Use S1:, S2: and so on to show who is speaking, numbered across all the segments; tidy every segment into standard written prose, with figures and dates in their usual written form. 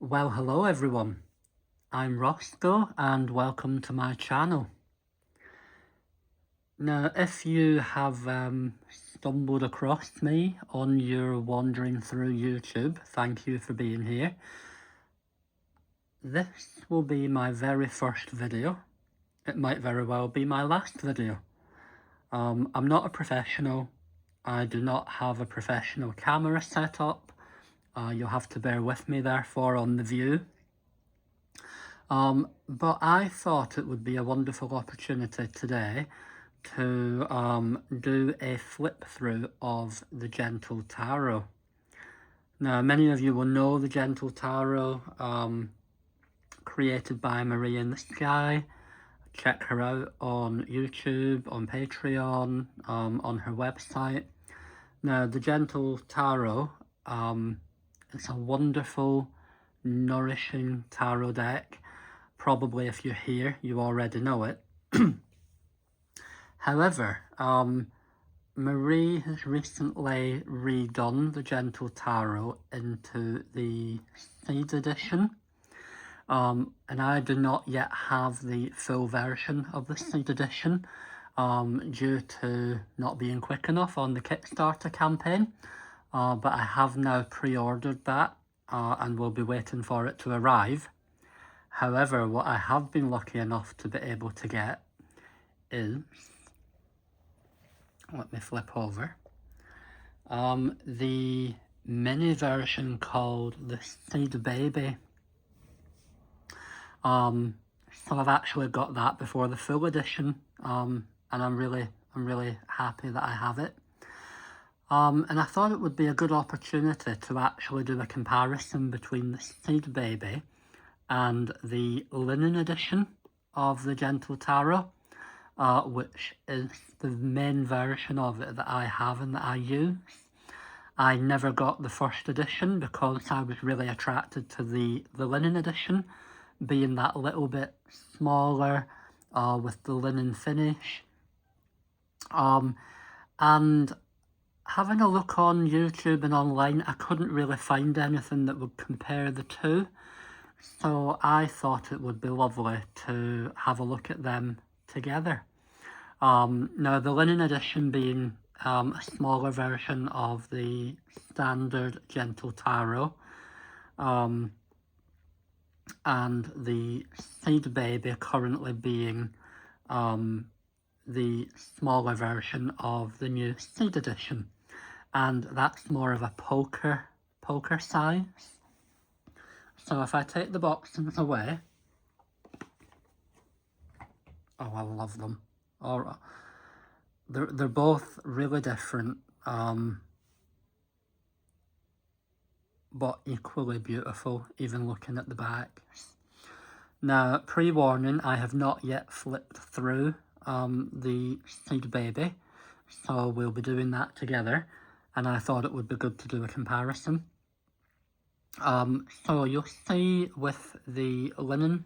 S1: Well, hello everyone. I'm Roscoe and welcome to my channel. Now, if you have stumbled across me on your wandering through YouTube, thank you for being here. This will be my very first video. It might very well be my last video. I'm not a professional. I do not have a professional camera set up. You'll have to bear with me therefore on the view. But I thought it would be a wonderful opportunity today to do a flip through of the Gentle Tarot. Now, many of you will know the Gentle Tarot, created by Marie in the Sky. Check her out on YouTube, on Patreon, on her website. Now, the Gentle Tarot, it's a wonderful, nourishing tarot deck. Probably if you're here, you already know it. However, Marie has recently redone the Gentle Tarot into the Seed Edition. And I do not yet have the full version of the Seed Edition due to not being quick enough on the Kickstarter campaign. But I have now pre-ordered that and will be waiting for it to arrive. However, what I have been lucky enough to be able to get is, let me flip over, the mini version called the Seed Baby. So I've actually got that before the full edition, and I'm really happy that I have it. And I thought it would be a good opportunity to actually do a comparison between the Seed Baby and the linen edition of the Gentle Tarot, which is the main version of it that I have and that I use. I never got the first edition because I was really attracted to the linen edition, being that little bit smaller with the linen finish. And having a look on YouTube and online, I couldn't really find anything that would compare the two. So I thought it would be lovely to have a look at them together. Now, the linen edition being a smaller version of the standard Gentle Tarot, and the Seed Baby currently being the smaller version of the new Seed Edition, and that's more of a poker size. So if I take the boxings away, oh, I love them. Or they're both really different, but equally beautiful, even looking at the backs. Now, pre-warning, I have not yet flipped through the Seed Baby, so we'll be doing that together, and I thought it would be good to do a comparison. So you'll see with the linen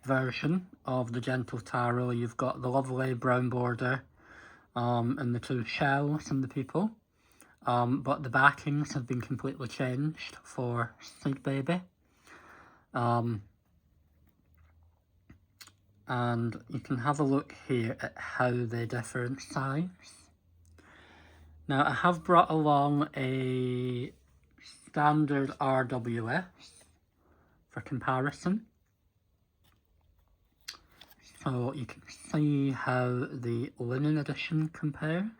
S1: version of the Gentle Tarot, you've got the lovely brown border and the two shells and the people, but the backings have been completely changed for Seed Baby, and you can have a look here at how they differ in size. Now, I have brought along a standard RWS for comparison, so you can see how the linen edition compares.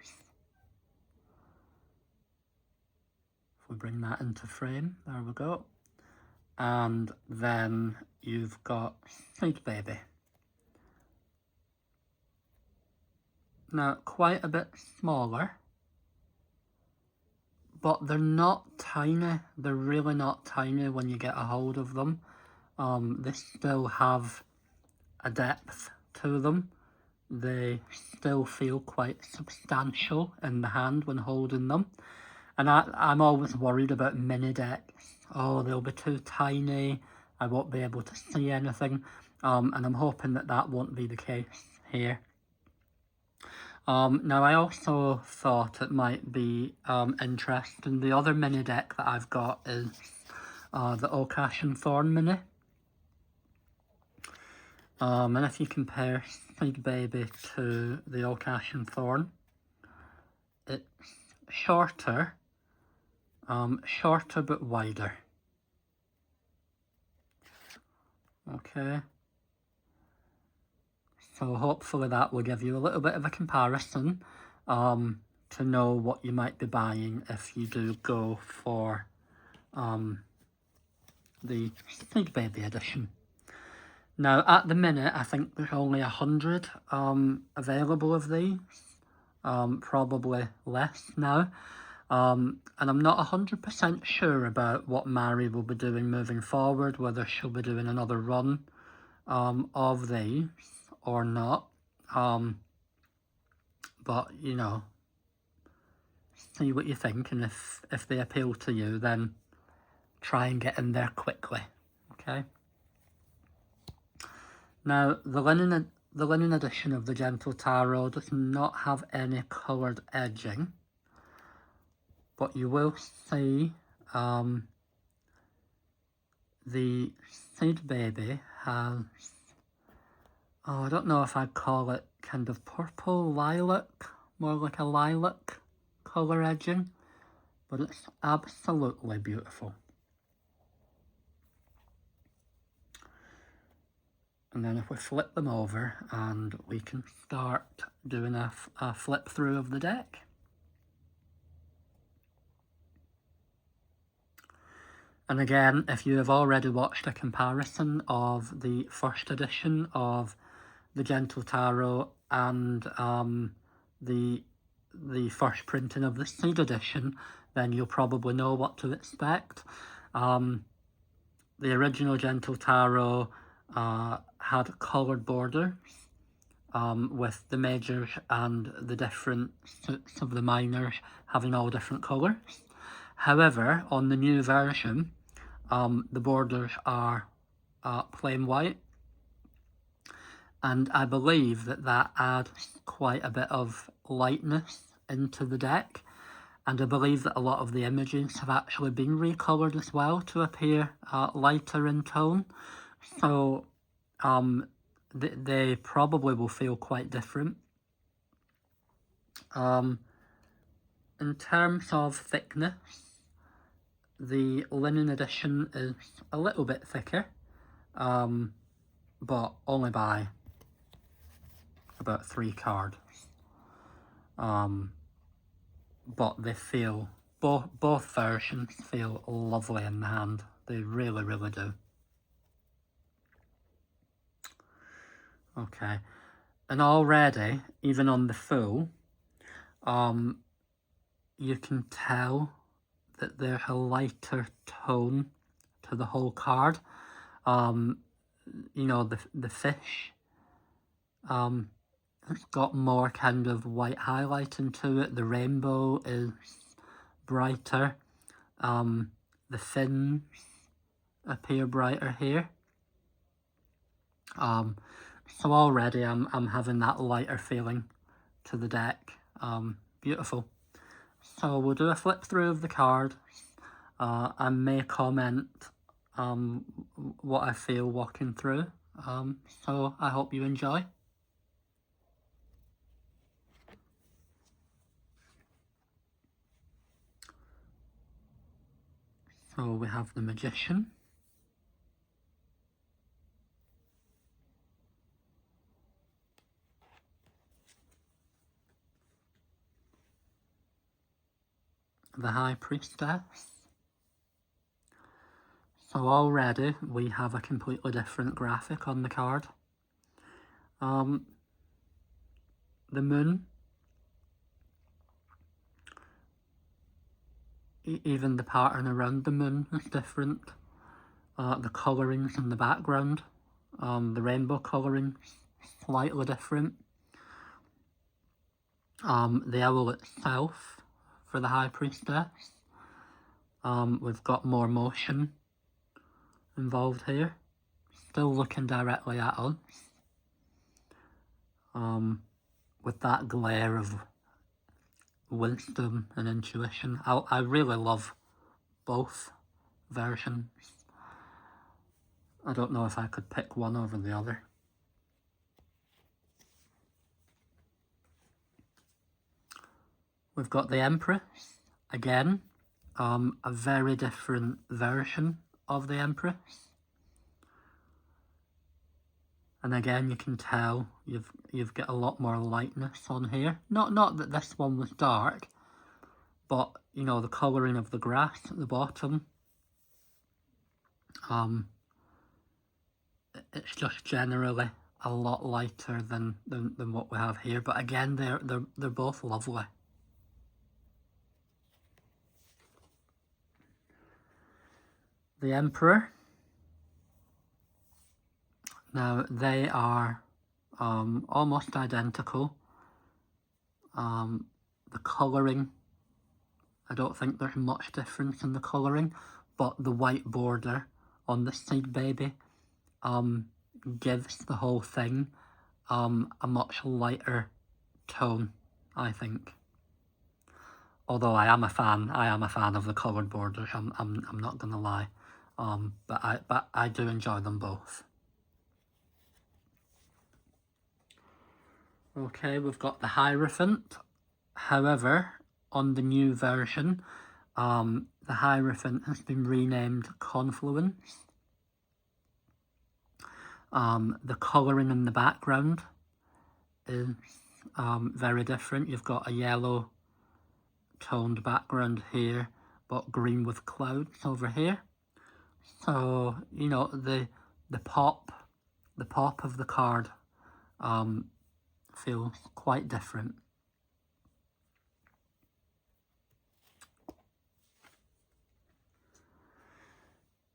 S1: If we bring that into frame, there we go. And then you've got Seed Baby. Now, quite a bit smaller, but they're not tiny. They're really not tiny when you get a hold of them. They still have a depth to them. They still feel quite substantial in the hand when holding them. And I'm always worried about mini decks. Oh, they'll be too tiny, I won't be able to see anything. And I'm hoping that that won't be the case here. Now, I also thought it might be interesting. The other mini deck that I've got is the Okash and Thorn Mini. And if you compare Seed Baby to the Okash and Thorn, it's shorter, shorter but wider. Okay. So hopefully that will give you a little bit of a comparison to know what you might be buying if you do go for the Seed Baby edition. Now at the minute I think there's only 100 available of these, probably less now, and I'm not 100% sure about what Mari will be doing moving forward, whether she'll be doing another run of these or not, but you know, see what you think, and if they appeal to you, then try and get in there quickly. Okay. Now the linen edition of the Gentle Tarot does not have any coloured edging, but you will see the Seed Baby has, I don't know if I'd call it kind of purple lilac, more like a lilac colour edging, but it's absolutely beautiful. And then if we flip them over, and we can start doing a flip through of the deck. And again, if you have already watched a comparison of the first edition of the Gentle Tarot and the first printing of the Seed edition, then you'll probably know what to expect. The original Gentle Tarot had coloured borders with the majors and the different suits of the minors having all different colours. However, on the new version, the borders are plain white, and I believe that adds quite a bit of lightness into the deck, and I believe that a lot of the images have actually been recoloured as well to appear lighter in tone, so they probably will feel quite different. In terms of thickness, the linen edition is a little bit thicker, but only by about 3 cards. But they feel, both versions feel lovely in the hand. They really, really do. Okay, and already, even on the full, you can tell that there's a lighter tone to the whole card. You know, the fish, it's got more kind of white highlighting to it. The rainbow is brighter. The fins appear brighter here. So already I'm having that lighter feeling to the deck. Beautiful. So we'll do a flip through of the card. I may comment what I feel walking through. So I hope you enjoy. So we have the Magician, the High Priestess. So already we have a completely different graphic on the card. The Moon, even the pattern around the moon is different. The colourings in the background, the rainbow colourings, slightly different. The owl itself, for the High Priestess, we've got more motion involved here, still looking directly at us, with that glare of wisdom and intuition. I really love both versions. I don't know if I could pick one over the other. We've got the Empress, again, a very different version of the Empress. And again, you can tell you've got a lot more lightness on here. Not that this one was dark, but you know, the colouring of the grass at the bottom. It's just generally a lot lighter than what we have here. But again, they're both lovely. The Emperor. Now they are almost identical. The colouring, I don't think there's much difference in the colouring, but the white border on the Seed Baby gives the whole thing a much lighter tone, I think. Although I am a fan of the coloured borders. I'm not gonna lie, but I do enjoy them both. Okay, we've got the Hierophant. However, on the new version, the Hierophant has been renamed Confluence. The colouring in the background is very different. You've got a yellow toned background here, but green with clouds over here. So, you know, the pop of the card feels quite different.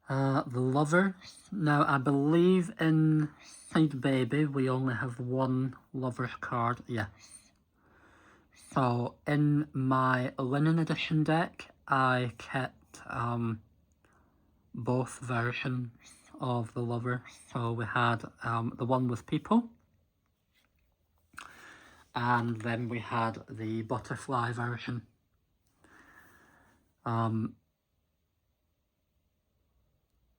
S1: The Lovers. Now, I believe in Seed Baby we only have one Lovers card, yes. So, in my Linen Edition deck, I kept both versions of the Lovers. So we had the one with people, and then we had the butterfly version.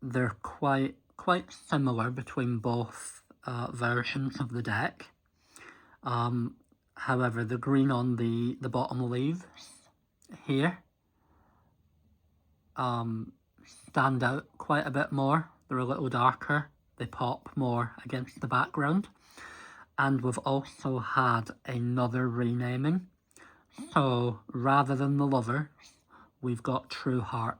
S1: They're quite similar between both versions of the deck. However, the green on the bottom leaves here stand out quite a bit more. They're a little darker. They pop more against the background. And we've also had another renaming. So rather than the Lovers, we've got True Heart.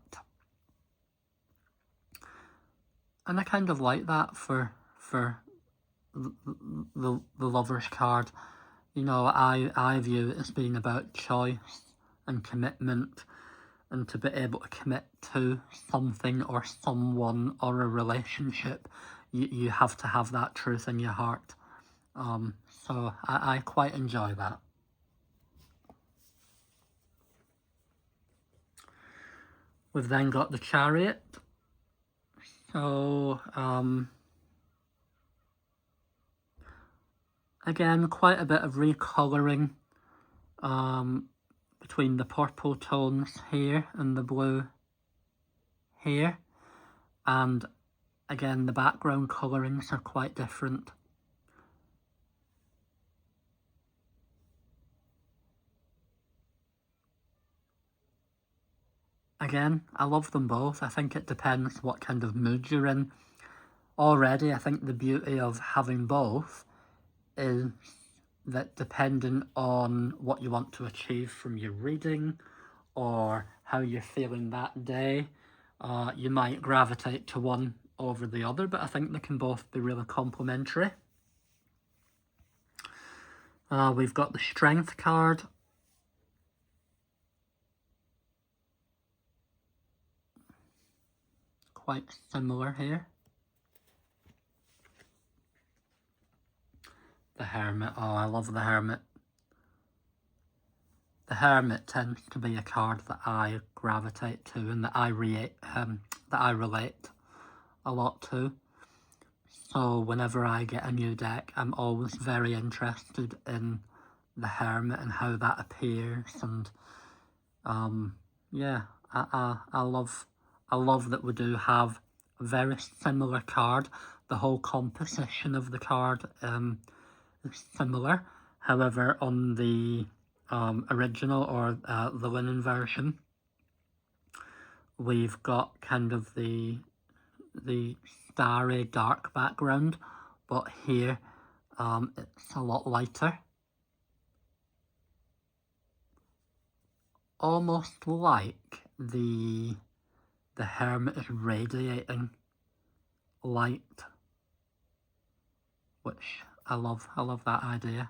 S1: And I kind of like that for the Lovers card. You know, I view it as being about choice and commitment, and to be able to commit to something or someone or a relationship, you have to have that truth in your heart. So I quite enjoy that. We've then got the Chariot. So, again, quite a bit of recolouring between the purple tones here and the blue here. And again, the background colourings are quite different. Again, I love them both. I think it depends what kind of mood you're in. Already, I think the beauty of having both is that depending on what you want to achieve from your reading or how you're feeling that day, you might gravitate to one over the other, but I think they can both be really complementary. We've got the Strength card. Quite similar here. The Hermit. Oh, I love the Hermit. The Hermit tends to be a card that I gravitate to and that I relate a lot to. So whenever I get a new deck, I'm always very interested in the Hermit and how that appears. And yeah, I love I love that we do have a very similar card. The whole composition of the card is similar. However, on the original or the linen version, we've got kind of the starry dark background, but here it's a lot lighter. Almost like the hermit is radiating light, which I love that idea.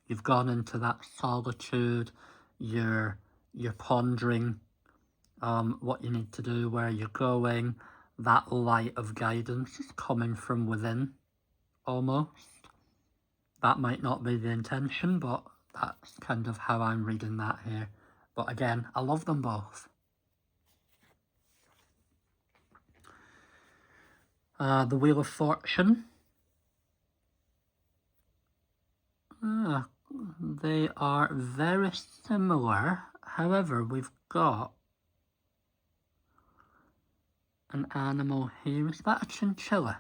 S1: You've gone into that solitude, you're pondering what you need to do, where you're going. That light of guidance is coming from within, almost. That might not be the intention, but that's kind of how I'm reading that here. But again, I love them both. The Wheel of Fortune. They are very similar. However, we've got an animal here. Is that a chinchilla?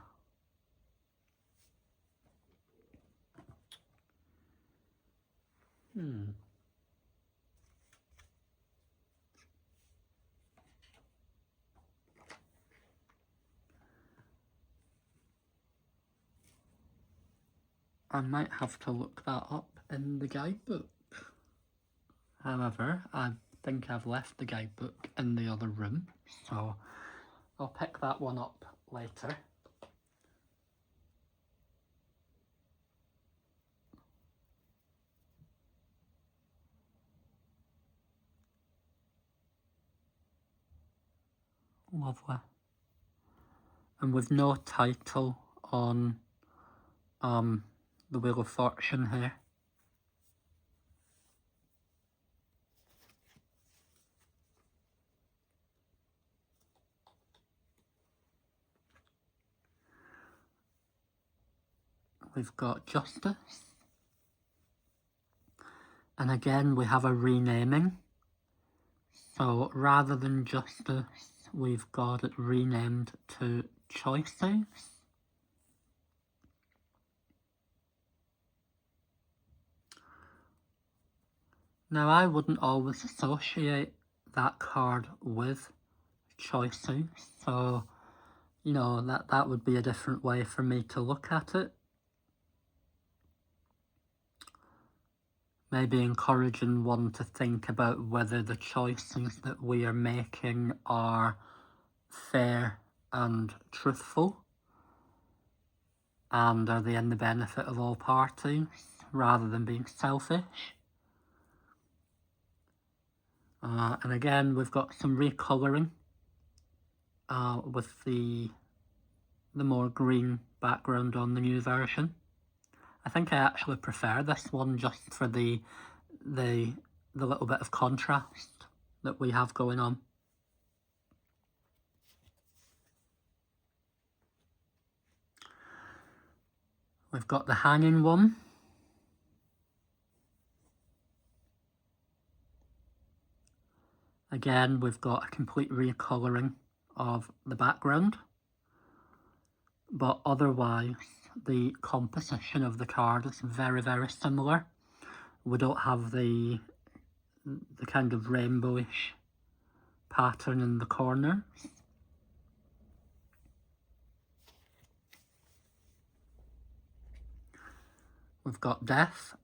S1: I might have to look that up in the guidebook. However, I think I've left the guidebook in the other room, so I'll pick that one up later. Lovely. And with no title on the Wheel of Fortune here. We've got Justice. And again, we have a renaming. So rather than Justice, we've got it renamed to Choices. Now, I wouldn't always associate that card with Choices, so, you know, that would be a different way for me to look at it. Maybe encouraging one to think about whether the choices that we are making are fair and truthful, and are they in the benefit of all parties, rather than being selfish. And again, we've got some recolouring with the more green background on the new version. I think I actually prefer this one just for the little bit of contrast that we have going on. We've got the hanging one. Again, we've got a complete recolouring of the background, but otherwise the composition of the card is very, very similar. We don't have the kind of rainbowish pattern in the corners. We've got Death.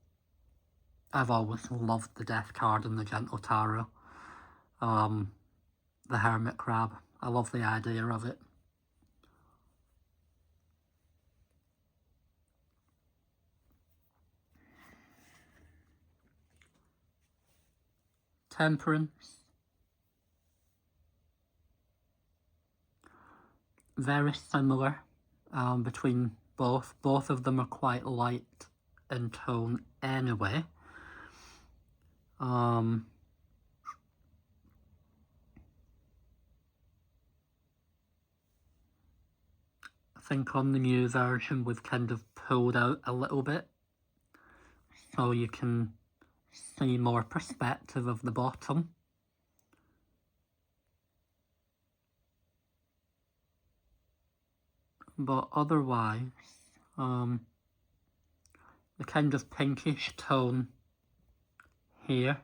S1: I've always loved the Death card in the Gentle Tarot. The Hermit Crab. I love the idea of it. Temperance. Very similar between both. Both of them are quite light in tone anyway. I think on the new version we've kind of pulled out a little bit so you can see more perspective of the bottom. but otherwise, the kind of pinkish tone here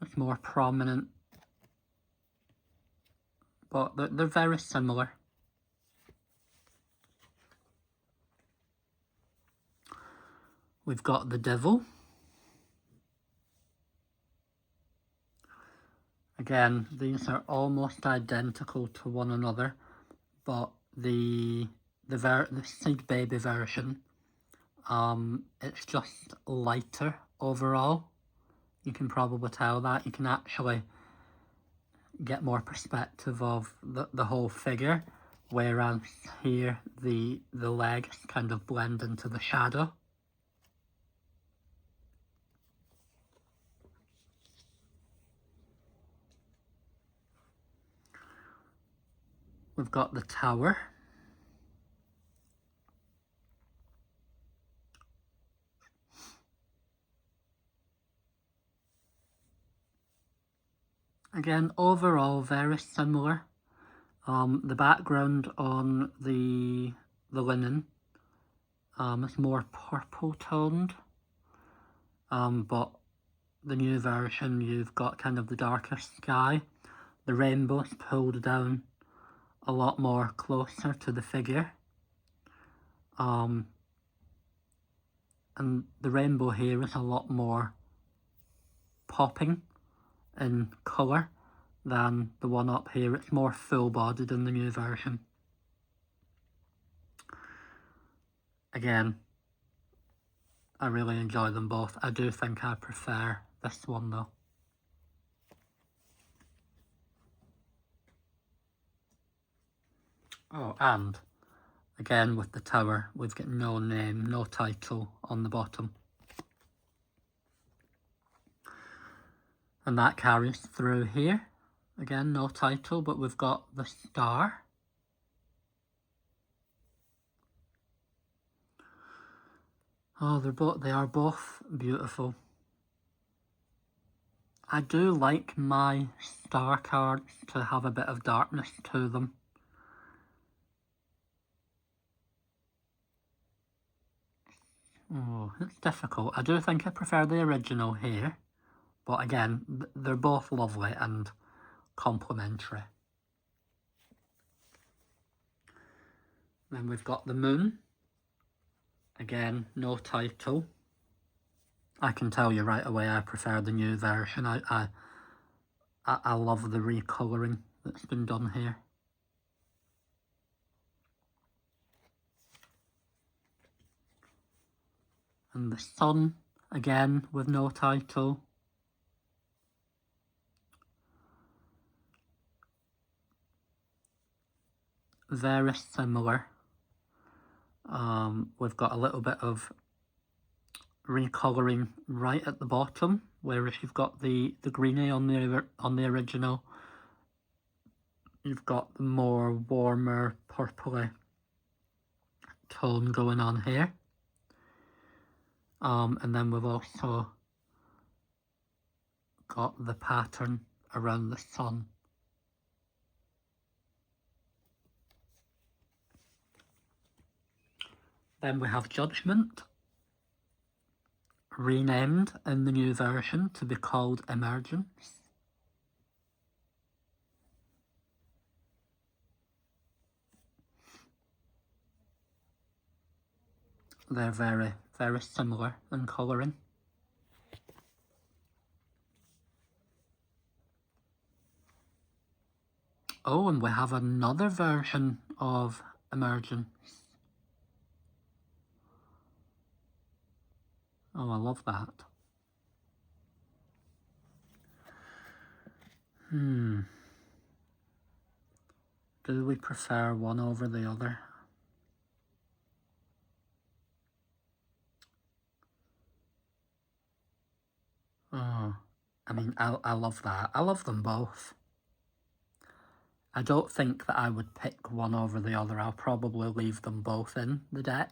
S1: is more prominent, but they're very similar. We've got the devil. Again, these are almost identical to one another, but the Seed Baby version, it's just lighter overall. You can probably tell that. You can actually get more perspective of the whole figure, whereas here the legs kind of blend into the shadow. We've got the tower. Again, overall very similar. The background on the linen is more purple toned, but the new version you've got kind of the darker sky. The rainbow's pulled down a lot more closer to the figure, and the rainbow here is a lot more popping in colour than the one up here. It's more full-bodied in the new version. Again, I really enjoy them both. I do think I prefer this one though. Oh, and again with the tower, we've got no name, no title on the bottom. And that carries through here. Again, no title, but we've got the star. Oh, they are both beautiful. I do like my star cards to have a bit of darkness to them. Oh, it's difficult. I do think I prefer the original here, but again, they're both lovely and complementary. Then we've got the moon. Again, no title. I can tell you right away I prefer the new version. I love the recolouring that's been done here. And the sun, again, with no title. Very similar. We've got a little bit of recolouring right at the bottom, whereas you've got the greeny on the original. You've got the more warmer purpley tone going on here. And then we've also got the pattern around the sun. Then we have Judgment, renamed in the new version to be called Emergence. They're very, very similar in colouring. Oh, and we have another version of Emergence. Oh, I love that. Do we prefer one over the other? Oh, I mean, I love that. I love them both. I don't think that I would pick one over the other. I'll probably leave them both in the deck.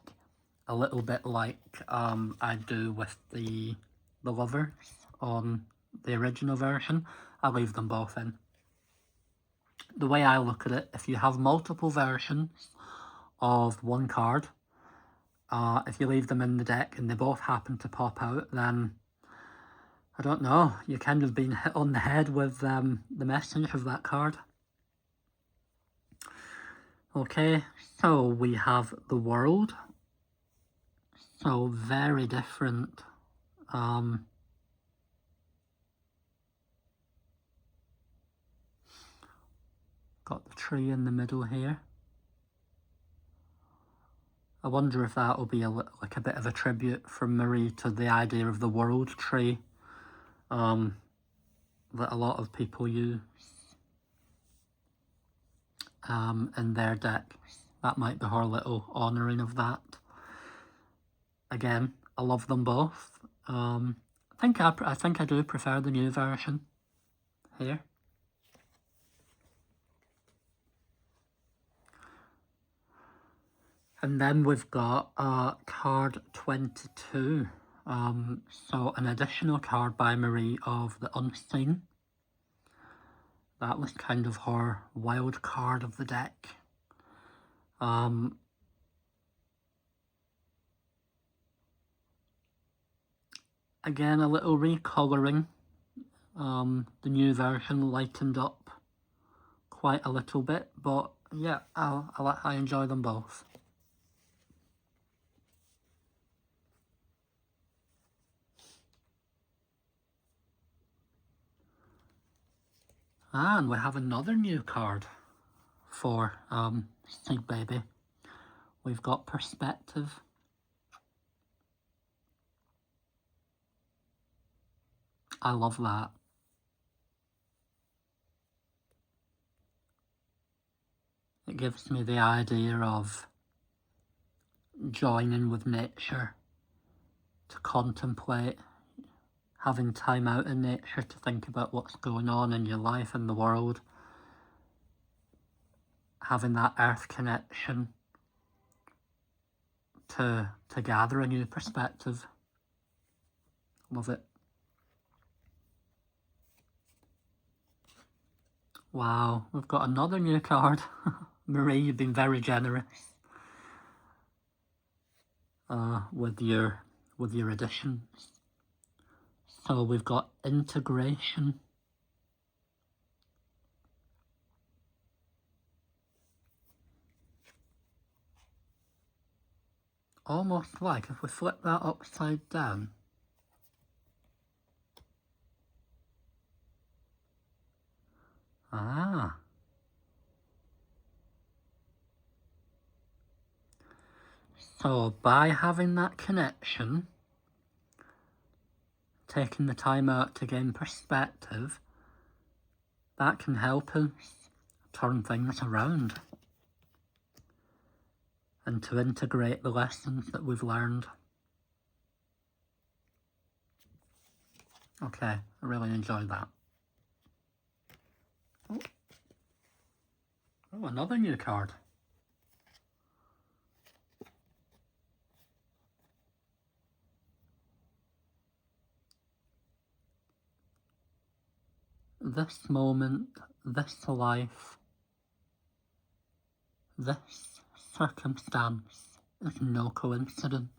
S1: A little bit like I do with the lovers on the original version. I'll leave them both in. The way I look at it, if you have multiple versions of one card. If you leave them in the deck and they both happen to pop out, then I don't know, you kind of been hit on the head with the message of that card. Okay, so we have the world. So very different. Got the tree in the middle here. I wonder if that will be like a bit of a tribute from Marie to the idea of the world tree that a lot of people use in their deck. That might be her little honouring of that. Again, I love them both. I think I do prefer the new version here. And then we've got card 22. So an additional card by Marie of the Unseen. That was kind of her wild card of the deck. Again, a little recolouring. The new version lightened up quite a little bit, but yeah, I enjoy them both. And we have another new card for Seed Baby. We've got Perspective. I love that. It gives me the idea of joining with nature to contemplate, having time out in nature to think about what's going on in your life and the world, having that earth connection to gather a new perspective. Love it. Wow, we've got another new card. Marie, you've been very generous with your additions. So we've got Integration. Almost like if we flip that upside down. Ah. So by having that connection, taking the time out to gain perspective, that can help us turn things around and to integrate the lessons that we've learned. Okay, I really enjoyed that. Oh, another new card. This moment, this life, this circumstance is no coincidence.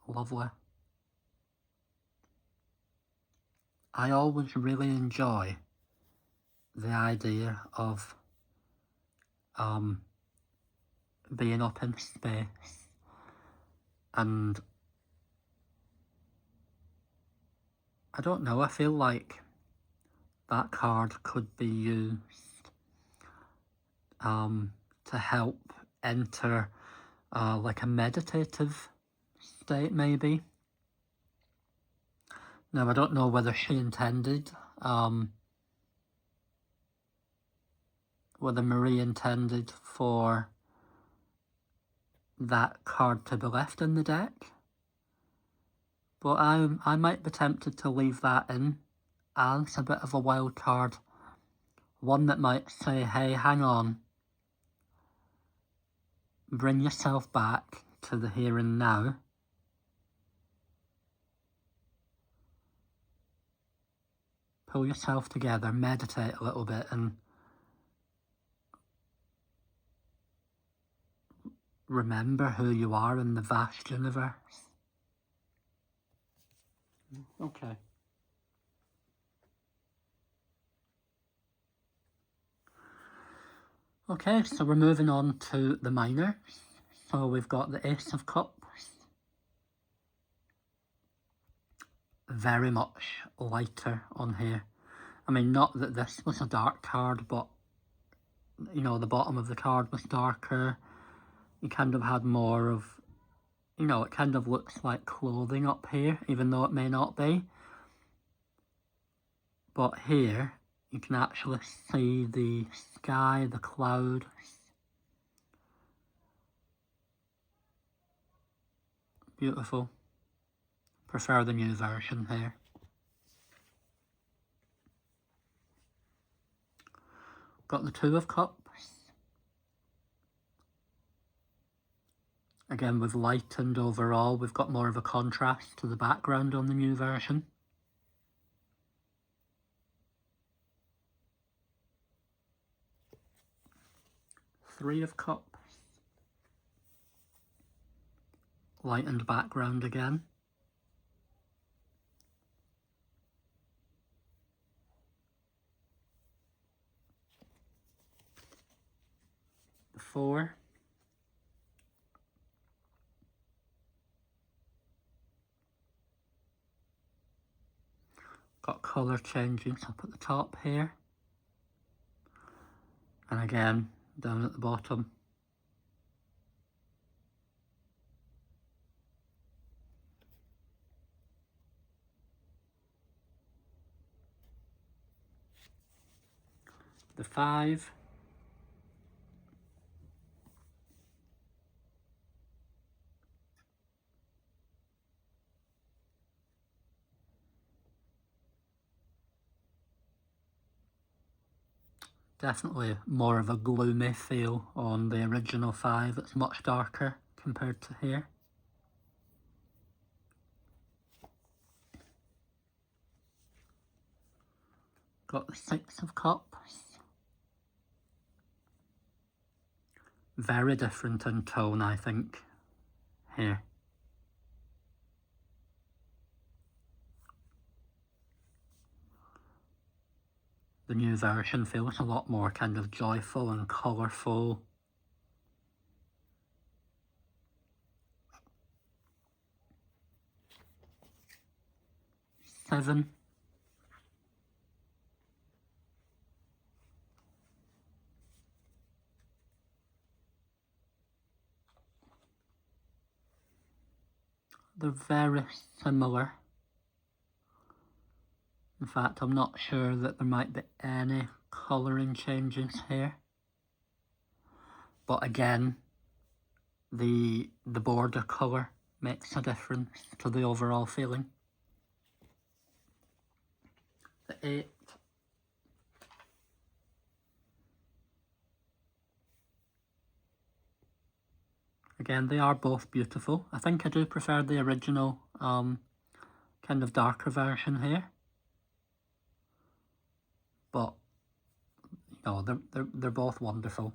S1: Lovely. I always really enjoy the idea of being up in space, and I don't know, I feel like that card could be used to help enter like a meditative state maybe. Now I don't know whether she intended, whether Marie intended for that card to be left in the deck, but I might be tempted to leave that in as a bit of a wild card, one that might say, hey, hang on, bring yourself back to the here and now, pull yourself together, meditate a little bit, and remember who you are in the vast universe. Okay. Okay, so we're moving on to the minors. So we've got the Ace of Cups. Very much lighter on here. I mean, not that this was a dark card, but, you know, the bottom of the card was darker. You kind of had more of, you know, it kind of looks like clothing up here, even though it may not be. But here, you can actually see the sky, the cloud. Beautiful. Prefer the new version here. Got the Two of Cups. Again, we've lightened overall. We've got more of a contrast to the background on the new version. Three of Cups. Lightened background again. The Four. Got colour changing up at the top here. And again, down at the bottom. The Five. Definitely more of a gloomy feel on the original Five. It's much darker compared to here. Got the Six of Cups. Very different in tone, I think, here. The new version feels a lot more kind of joyful and colourful. Seven. They're very similar. In fact, I'm not sure that there might be any colouring changes here. But again, the border colour makes a difference to the overall feeling. The Eight. Again, they are both beautiful. I think I do prefer the original kind of darker version here. But, you know, they're both wonderful.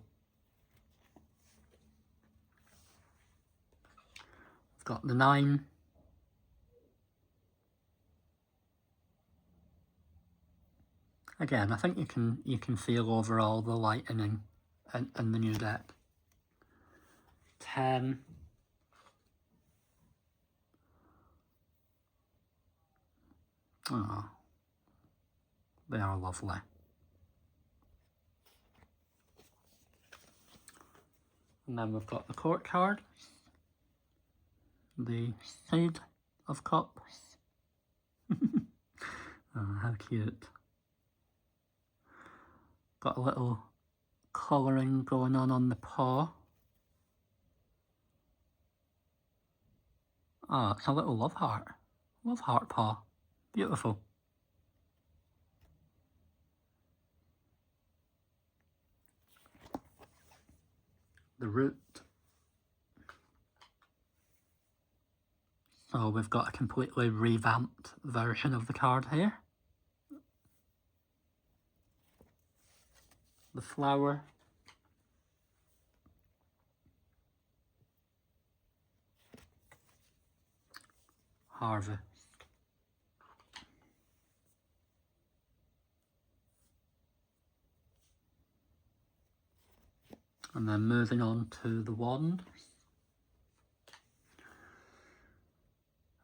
S1: I've got the Nine. Again, I think you can feel overall the lightening in the new deck. 10. Oh, they are lovely. And then we've got the Court card, the Side of Cups. Oh, how cute. Got a little colouring going on the paw. Oh, it's a little love heart paw. Beautiful. The Root. So we've got a completely revamped version of the card here. the flower, harvest. And then moving on to the wand.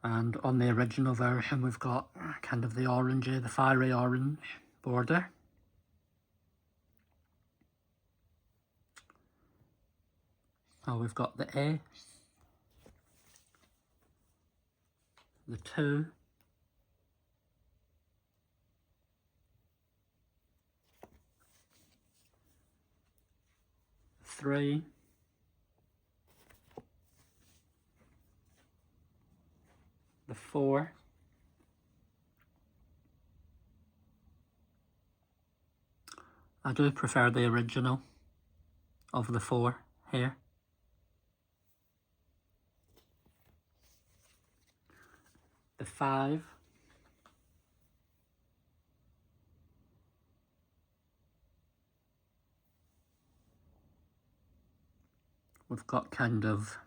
S1: And on the original version, we've got kind of the orangey, the fiery orange border. So we've got the A, the 2, the 3, the 4, I do prefer the original of the 4 here. The 5, we've got kind of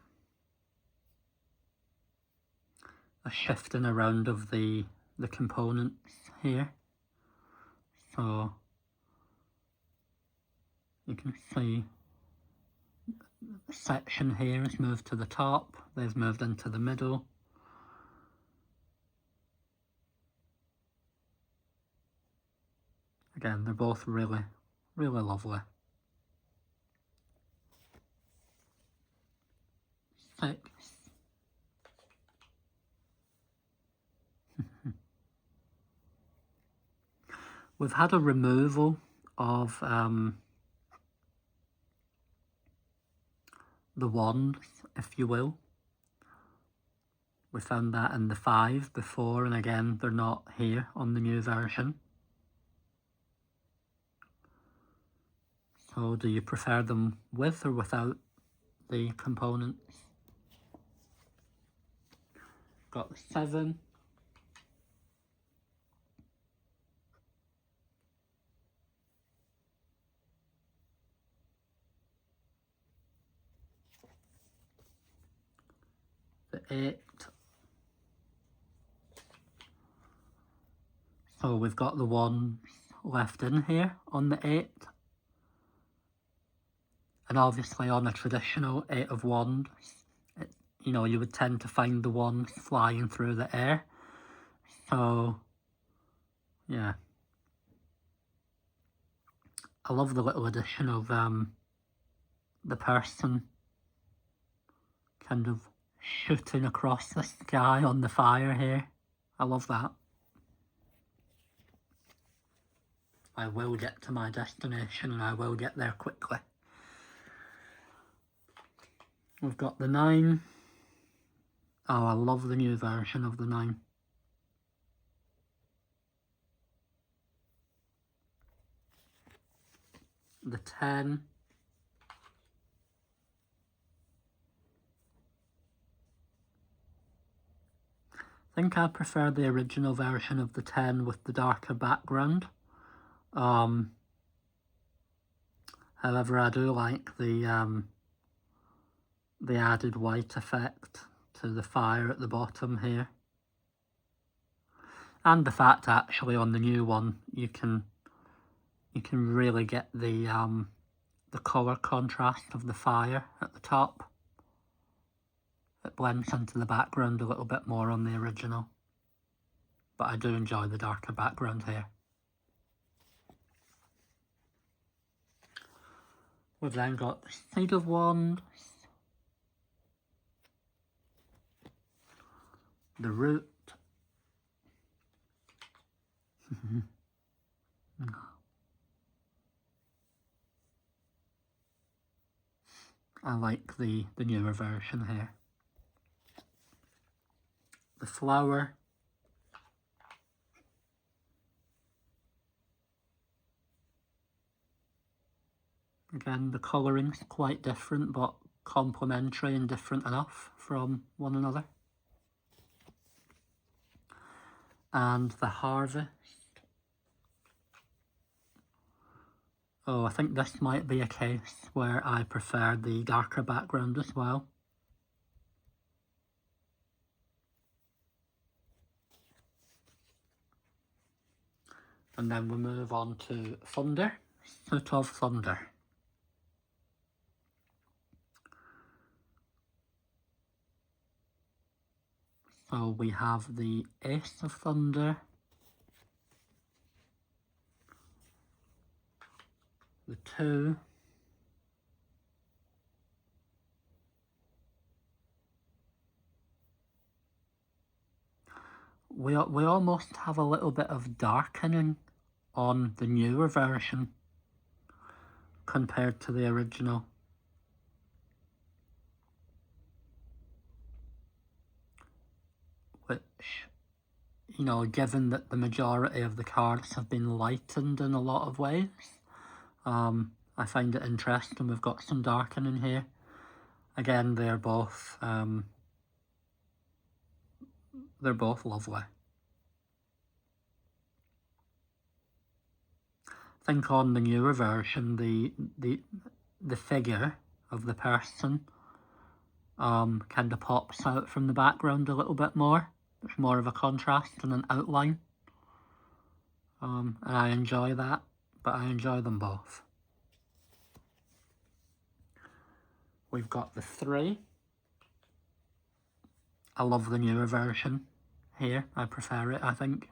S1: a shifting around of the components here. So you can see the section here has moved to the top, they've moved into the middle. Again, they're both really, really lovely. 6. We've had a removal of the wands, if you will. We found that in the 5 before, and again, they're not here on the new version. So do you prefer them with or without the components? Got the 7. The 8. So we've got the ones left in here on the 8. And obviously on a traditional 8 of wands, you know, you would tend to find the wands flying through the air. So, yeah. I love the little addition of the person kind of shooting across the sky on the fire here. I love that. I will get to my destination and I will get there quickly. We've got the 9. Oh, I love the new version of the 9. The 10. I think I prefer the original version of the 10 with the darker background. However, I do like the added white effect to the fire at the bottom here. And the fact actually on the new one you can really get the colour contrast of the fire at the top. It blends into the background a little bit more on the original. But I do enjoy the darker background here. We've then got the Seed of Wands, the Root, I like the newer version here. The Flower, again, the colouring's quite different, but complementary and different enough from one another. And the Harvest, Oh, I think this might be a case where I prefer the darker background as well. And then we move on to Thunder, Suit of Thunder. So we have the Ace of Thunder, the 2, we almost have a little bit of darkening on the newer version compared to the original. Which, you know, given that the majority of the cards have been lightened in a lot of ways, I find it interesting. We've got some darkening here. Again, they're both lovely. I think on the newer version, the figure of the person kind of pops out from the background a little bit more. There's more of a contrast and an outline. And I enjoy that, but I enjoy them both. We've got the 3. I love the newer version here. I prefer it, I think.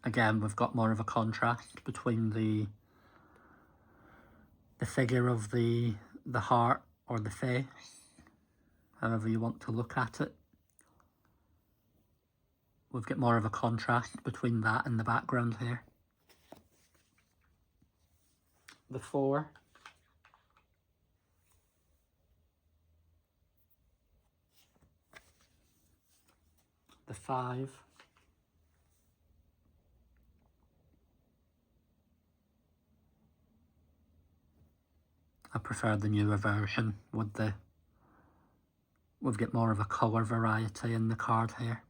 S1: Again, we've got more of a contrast between the figure of the heart or the face, however you want to look at it. We've got more of a contrast between that and the background here. The 4. The 5. I prefer the newer version with we've got more of a colour variety in the card here.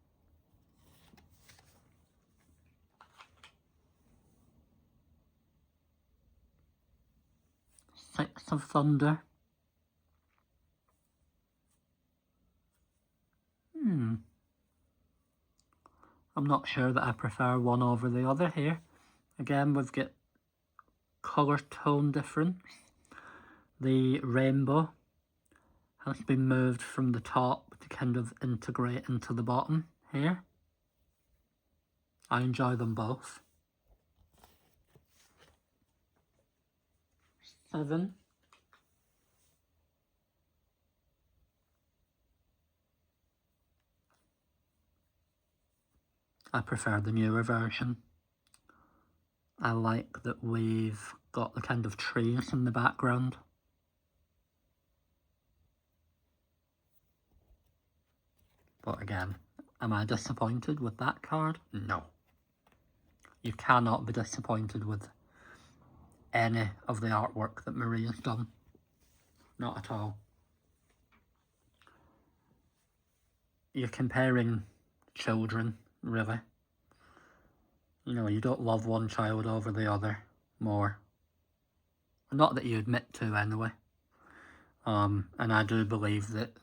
S1: 6 of Thunder. I'm not sure that I prefer one over the other here. Again, we've got colour tone difference. The rainbow has been moved from the top to kind of integrate into the bottom here. I enjoy them both. 7. I prefer the newer version. I like that we've got the kind of trees in the background. But again, am I disappointed with that card? No. You cannot be disappointed with any of the artwork that Marie has done. Not at all. You're comparing children, really. You know, you don't love one child over the other more. Not that you admit to, anyway. And I do believe that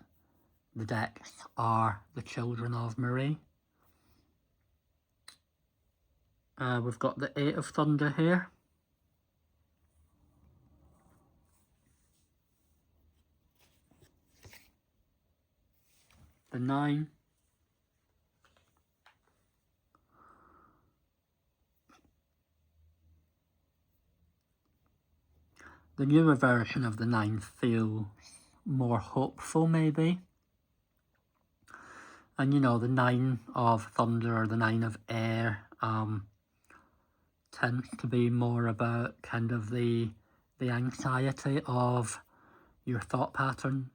S1: the decks are the children of Marie. We've got the 8 of Thunder here. The 9. The newer version of the 9 feels more hopeful, maybe. And you know, the 9 of Thunder or the 9 of Air tends to be more about kind of the anxiety of your thought patterns.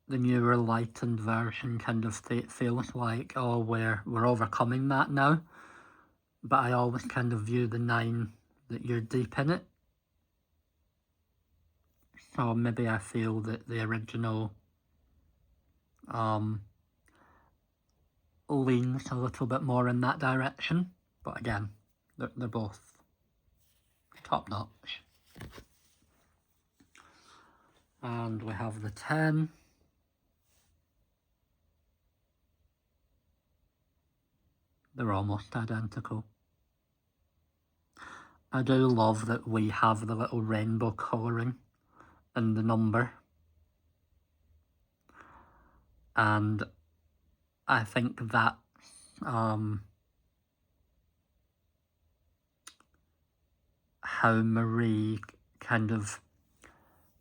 S1: The newer lightened version kind of feels like, oh, we're overcoming that now. But I always kind of view the 9 that you're deep in it. So maybe I feel that the original leans a little bit more in that direction, but again, they're both top notch. And we have the 10. They're almost identical. I do love that we have the little rainbow colouring in the number. And I think that how Marie kind of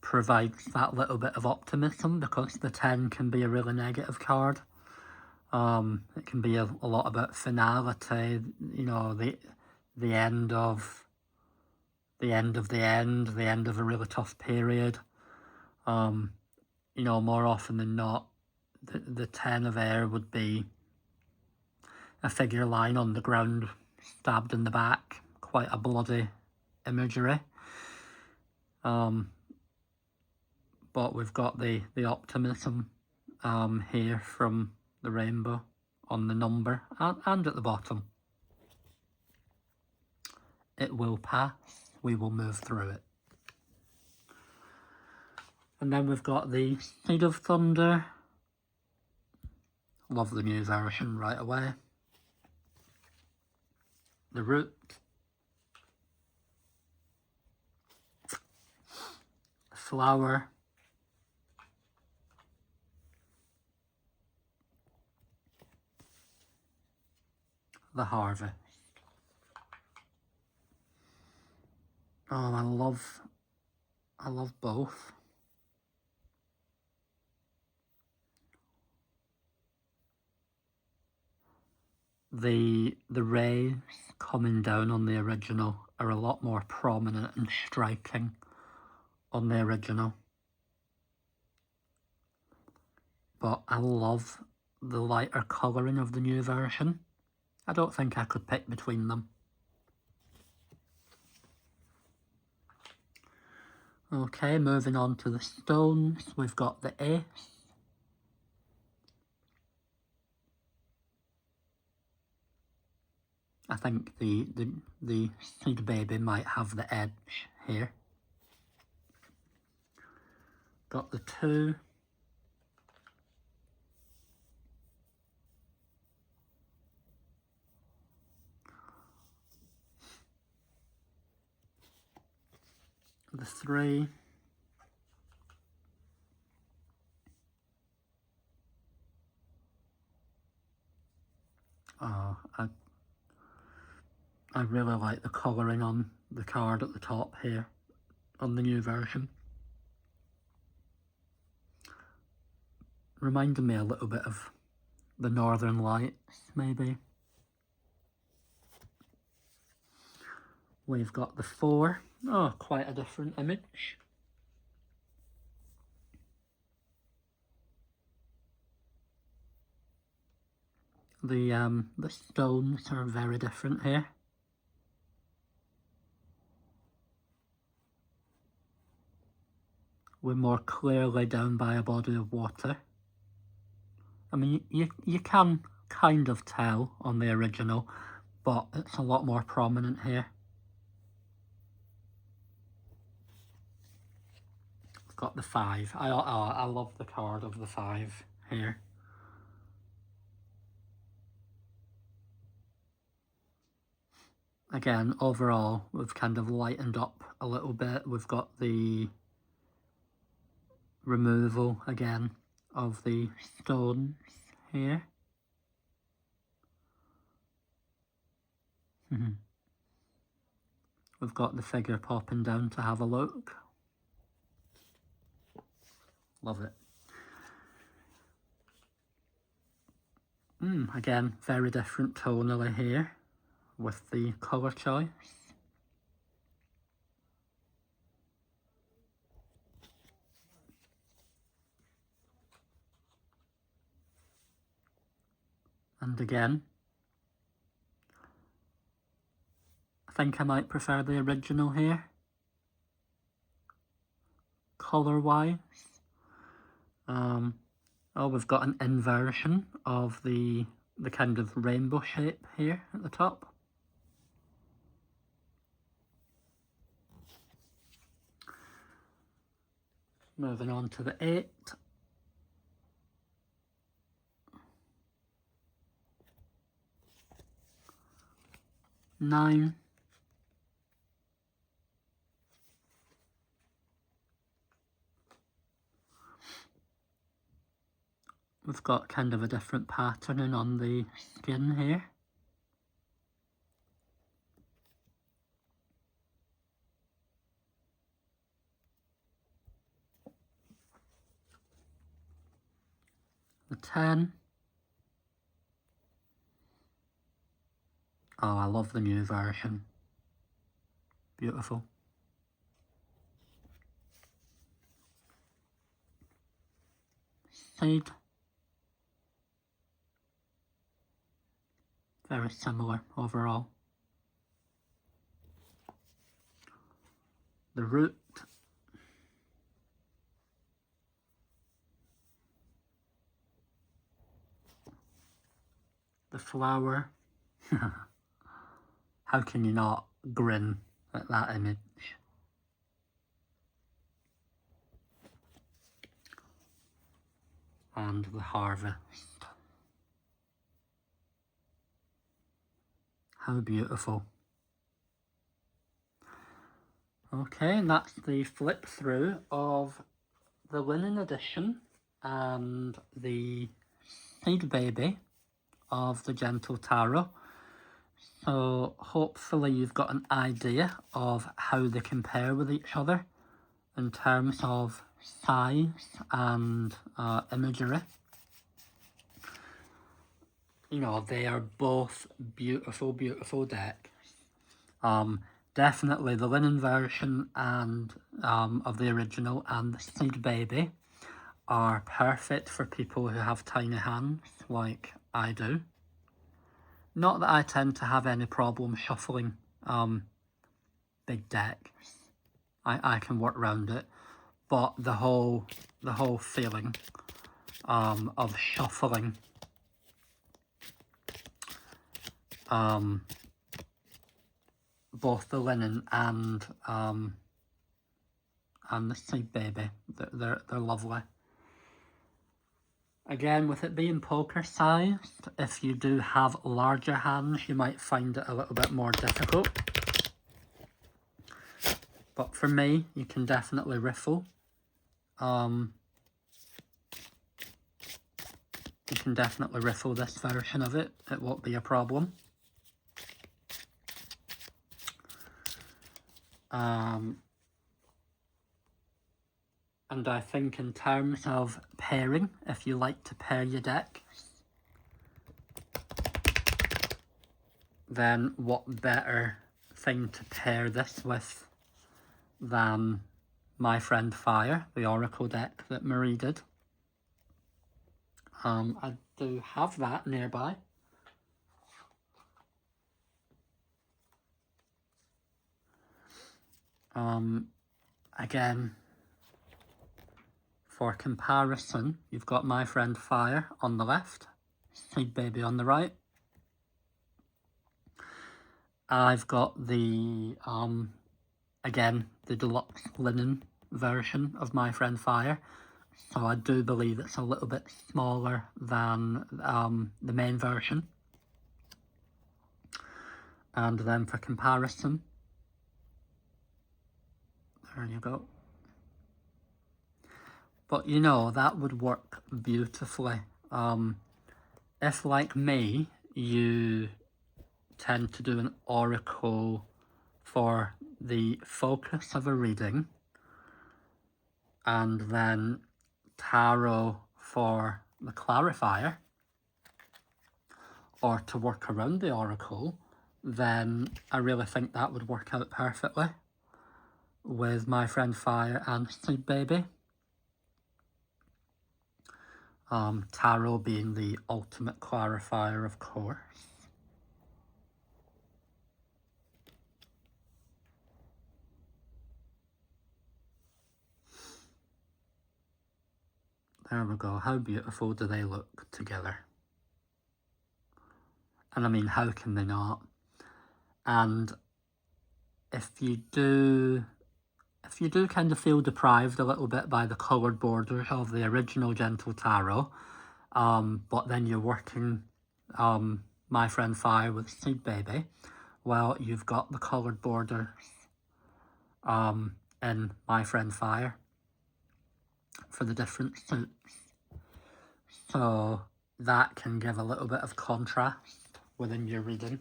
S1: provides that little bit of optimism, because the 10 can be a really negative card. It can be a lot about finality, you know, the end of the end of the end, the end of a really tough period. You know, more often than not, the 10 of air would be a figure lying on the ground, stabbed in the back, quite a bloody imagery. But we've got the optimism here from the rainbow on the number and at the bottom. It will pass, we will move through it. And then we've got the Seed of Thunder. Love the new version right away. The Root. The Flower. The Harvest. Oh, I love both. The rays coming down on the original are a lot more prominent and striking on the original. But I love the lighter colouring of the new version. I don't think I could pick between them. Okay, moving on to the stones, we've got the Ace. I think the Seed Baby might have the edge here. Got the 2. The 3. Oh, I really like the colouring on the card at the top here on the new version. Reminded me a little bit of the Northern Lights, maybe. We've got the 4. Oh, quite a different image. The stones are very different here. We're more clearly down by a body of water. I mean, you can kind of tell on the original, but it's a lot more prominent here. We've got the 5. I love the card of the 5 here. Again, overall, we've kind of lightened up a little bit. We've got the removal again of the stones here. We've got the figure popping down to have a look. Love it. Again, very different tonally here with the colour choice. And again, I think I might prefer the original here, colour-wise. Oh, we've got an inversion of the kind of rainbow shape here at the top. Moving on to the 8. Nine. We've got kind of a different patterning on the skin here. The 10. Oh, I love the new version. Beautiful. Seed. Very similar overall. The root. The flower. How can you not grin at that image? And the harvest. How beautiful. Okay, and that's the flip through of the linen edition and the seed baby of the Gentle Tarot. So hopefully you've got an idea of how they compare with each other in terms of size and imagery. You know, they are both beautiful, beautiful decks. Definitely the linen version and of the original and the seed baby are perfect for people who have tiny hands like I do. Not that I tend to have any problem shuffling big decks. I can work around it, but the whole feeling of shuffling both the linen and the seed baby, they're lovely. Again, with it being poker sized, if you do have larger hands, you might find it a little bit more difficult. But for me, you can definitely riffle. You can definitely riffle this version of it. It won't be a problem. And I think in terms of pairing, if you like to pair your deck, then what better thing to pair this with than My Friend Fire, the Oracle deck that Marie did. I do have that nearby. Again, for comparison, you've got My Friend Fire on the left, Seed Baby on the right. I've got the, again, the deluxe linen version of My Friend Fire. So I do believe it's a little bit smaller than the main version. And then for comparison, there you go. But you know, that would work beautifully. If, like me, you tend to do an oracle for the focus of a reading and then tarot for the clarifier, or to work around the oracle, then I really think that would work out perfectly with My Friend Fire and Seed Baby. Tarot being the ultimate clarifier, of course. There we go. How beautiful do they look together? And I mean, how can they not? And if you do kind of feel deprived a little bit by the coloured borders of the original Gentle Tarot, but then you're working My Friend Fire with Seed Baby, well, you've got the coloured borders in My Friend Fire for the different suits. So that can give a little bit of contrast within your reading.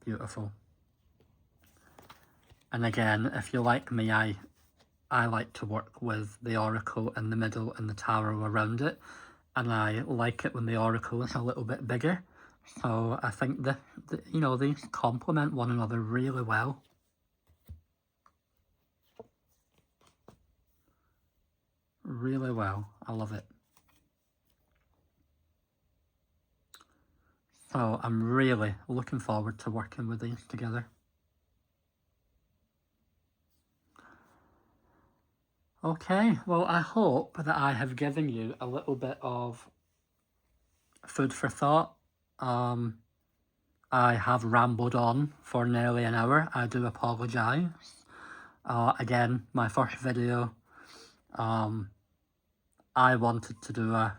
S1: Beautiful. And again, if you're like me, I like to work with the oracle in the middle and the tarot around it, and I like it when the oracle is a little bit bigger. So I think these complement one another really well. Really well. I love it. So I'm really looking forward to working with these together. Okay, well, I hope that I have given you a little bit of food for thought. I have rambled on for nearly an hour. I do apologise. Again, my first video, I wanted to do a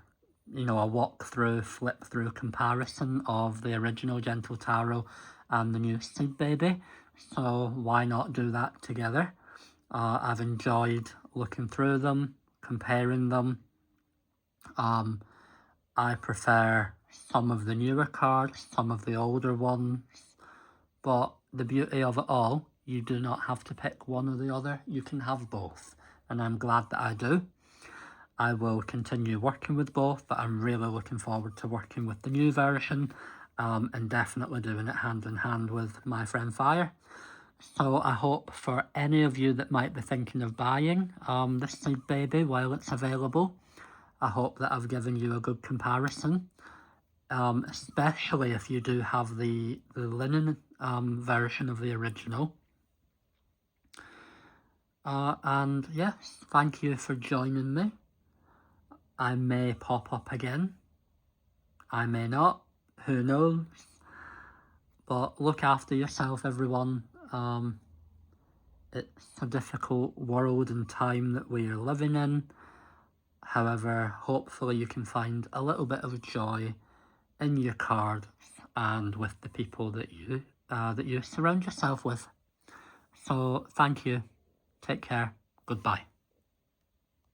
S1: walkthrough, flip-through comparison of the original Gentle Tarot and the new Seed Baby. So why not do that together? I've enjoyed looking through them, comparing them. I prefer some of the newer cards, some of the older ones, but the beauty of it all, you do not have to pick one or the other. You can have both, and I'm glad that I do. I will continue working with both, but I'm really looking forward to working with the new version, and definitely doing it hand in hand with My Friend Fire. So I hope for any of you that might be thinking of buying this Seed Baby while it's available, I hope that I've given you a good comparison, especially if you do have the linen version of the original. And yes, thank you for joining me. I may pop up again. I may not. Who knows? But look after yourself, everyone. It's a difficult world and time that we are living in. However, hopefully you can find a little bit of joy in your cards and with the people that you surround yourself with. So thank you. Take care. Goodbye.